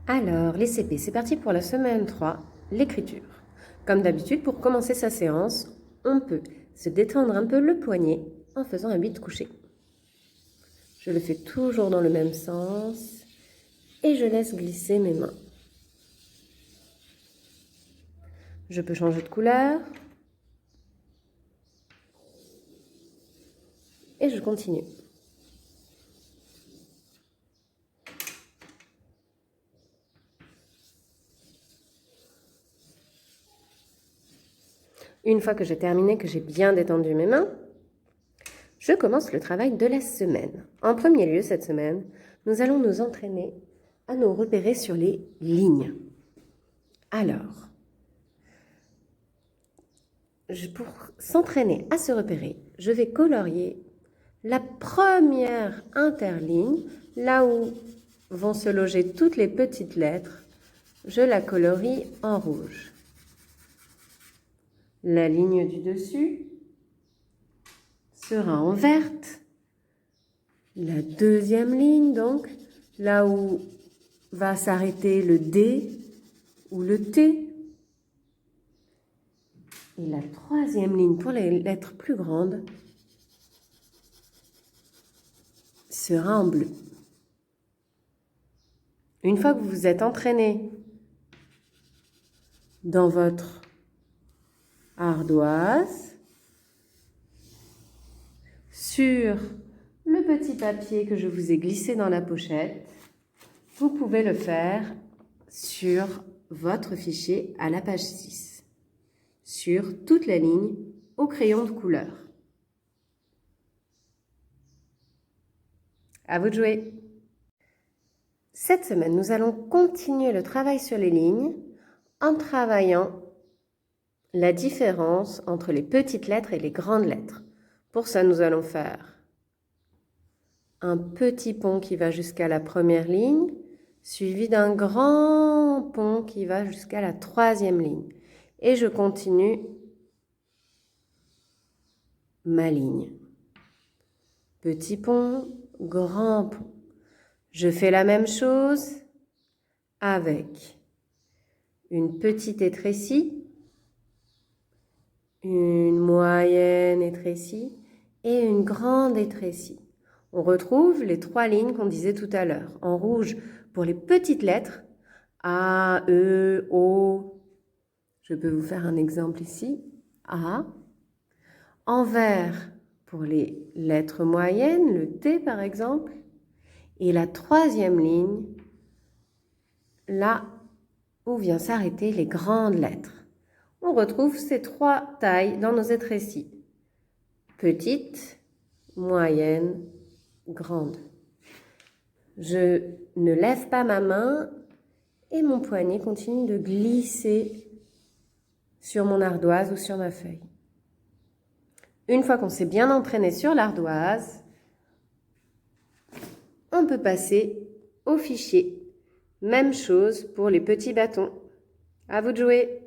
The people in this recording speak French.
Alors, les CP, c'est parti pour la semaine 3, l'écriture. Comme d'habitude, pour commencer sa séance, on peut se détendre un peu le poignet en faisant un bit couché. Je le fais toujours dans le même sens et je laisse glisser mes mains. Je peux changer de couleur et je continue. Une fois que j'ai terminé, que j'ai bien détendu mes mains, je commence le travail de la semaine. En premier lieu, cette semaine, nous allons nous entraîner à nous repérer sur les lignes. Alors, pour s'entraîner à se repérer, je vais colorier la première interligne, là où vont se loger toutes les petites lettres. Je la colorie en rouge. La ligne du dessus sera en verte. La deuxième ligne, donc, là où va s'arrêter le D ou le T. Et la troisième ligne, pour les lettres plus grandes, sera en bleu. Une fois que vous vous êtes entraîné dans votre ardoise, sur le petit papier que je vous ai glissé dans la pochette, vous pouvez le faire sur votre fichier à la page 6, sur toute la ligne au crayon de couleur. À vous de jouer! Cette semaine, nous allons continuer le travail sur les lignes en travaillant la différence entre les petites lettres et les grandes lettres. Pour ça, nous allons faire un petit pont qui va jusqu'à la première ligne, suivi d'un grand pont qui va jusqu'à la troisième ligne. Et je continue ma ligne. Petit pont, grand pont. Je fais la même chose avec une petite étrécie, une moyenne étrécie et une grande étrécie. On retrouve les trois lignes qu'on disait tout à l'heure. En rouge pour les petites lettres, A, E, O. Je peux vous faire un exemple ici, A. En vert pour les lettres moyennes, le T par exemple. Et la troisième ligne, là où vient s'arrêter les grandes lettres. On retrouve ces trois tailles dans nos étrécies. Petite, moyenne, grande. Je ne lève pas ma main et mon poignet continue de glisser sur mon ardoise ou sur ma feuille. Une fois qu'on s'est bien entraîné sur l'ardoise, on peut passer au fichier. Même chose pour les petits bâtons. À vous de jouer!